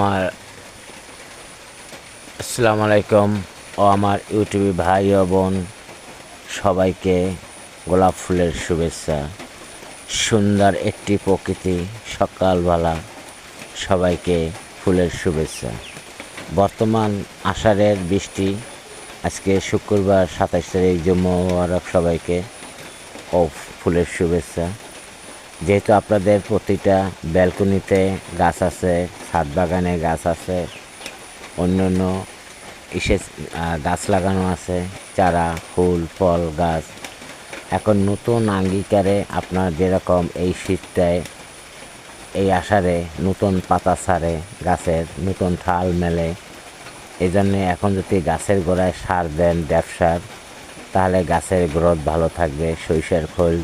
আমার আসসালামু আলাইকুম ও আমার ইউটিউবে ভাই ও বোন সবাইকে গোলাপ ফুলের শুভেচ্ছা। সুন্দর একটি প্রকৃতি, সকালবেলা সবাইকে ফুলের শুভেচ্ছা। বর্তমান আষাঢ়ের বৃষ্টি, আজকে শুক্রবার 27 তারিখ, জুম্মা মুবারক সবাইকে ও ফুলের শুভেচ্ছা। যেহেতু আপনাদের প্রতিটা ব্যালকনিতে গাছ আছে, ছাদ বাগানে গাছ আছে, অন্য গাছ লাগানো আছে, চারা, ফুল, ফল গাছ। এখন নতুন আঙ্গিকারে আপনার যেরকম এই শীতটায়, এই আষাঢ়ে নতুন পাতা ছাড়ে, গাছের নতুন ঠাল মেলে। এই জন্যে এখন যদি গাছের গোড়ায় সার দেন, সার, তাহলে গাছের গ্রোথ ভালো থাকবে। সরিষার খোল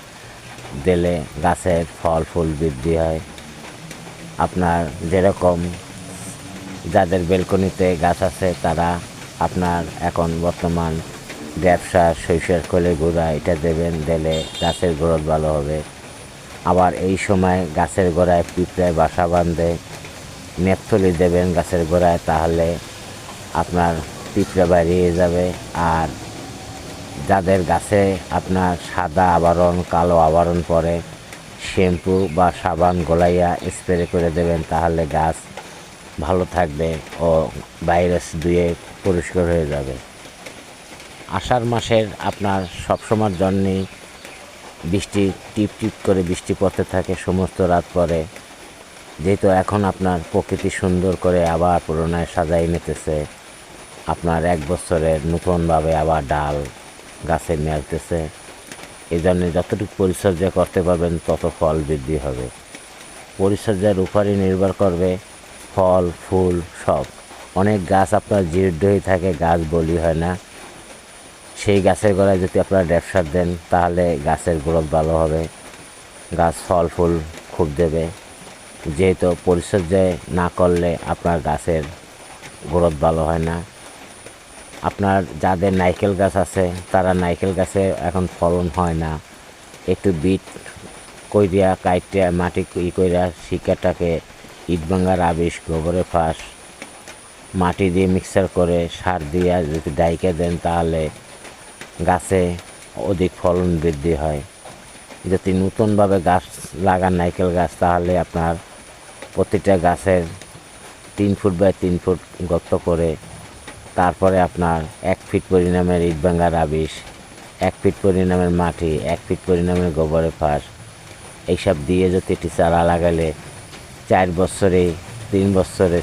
দিলে গাছের ফল ফুল বৃদ্ধি হয়। আপনার যেরকম যাদের বেলকনিতে গাছ আছে তারা আপনার এখন বর্তমান সার, সরিষার খোলের গুঁড়া এটা দেবেন, দিলে গাছের গ্রোথ ভালো হবে। আবার এই সময় গাছের গোড়ায় পিঁপড়ায় বাসা বাঁধে, নেপথলি দেবেন গাছের গোড়ায়, তাহলে আপনার পিঁপড়া বাড়িয়ে যাবে। আর যাদের গাছে আপনার সাদা আবরণ, কালো আবরণ পড়ে, শ্যাম্পু বা সাবান গলাইয়া স্প্রে করে দেবেন, তাহলে গাছ ভালো থাকবে ও ভাইরাস ধুয়ে পরিষ্কার হয়ে যাবে। আষাঢ় মাসের আপনার সবসময়ের জন্যেই বৃষ্টি টিপ টিপ করে বৃষ্টি পড়তে থাকে সমস্ত রাত পরে। যেহেতু এখন আপনার প্রকৃতি সুন্দর করে আবার পুনরায় সাজাই নিতেছে, আপনার এক বছরের নতুনভাবে আবার ডাল গাছে মেলতেছে। এই জন্যে যতটুকু পরিচর্যা করতে পারবেন তত ফল বৃদ্ধি হবে। পরিচর্যার উপরই নির্ভর করবে ফল ফুল সব। অনেক গাছ আপনার জীর্ণ হয়ে থাকে, গাছ বলি হয় না, সেই গাছের গোড়ায় যদি আপনারা সার দেন তাহলে গাছের গ্রোথ ভালো হবে, গাছ ফল ফুল খুব দেবে। যেহেতু পরিচর্যা না করলে আপনার গাছের গ্রোথ ভালো হয় না। আপনার যাদের নারকেল গাছ আছে তারা নারকেল গাছে এখন ফলন হয় না, একটু বিট কইরিয়া কাইটিয়া মাটি কইরা শিকাটাকে ইট ভাঙার আবিষ, গোবরের ফাঁস, মাটি দিয়ে মিক্সার করে সার দিয়ে যদি ডাইকে দেন তাহলে গাছে অধিক ফলন বৃদ্ধি হয়। যদি নতুনভাবে গাছ লাগান নারকেল গাছ, তাহলে আপনার প্রতিটা গাছের 3 ফুট বাই 3 ফুট গর্ত করে, তারপরে আপনার 1 ফিট পরিমাণের ইট ভাঙার আবিষ, 1 ফিট পরিমাণের মাটি, 1 ফিট পরিমাণের গোবরের ফাঁস, এইসব দিয়ে যদি এটি চারা লাগালে 4 বছরে, 3 বছরে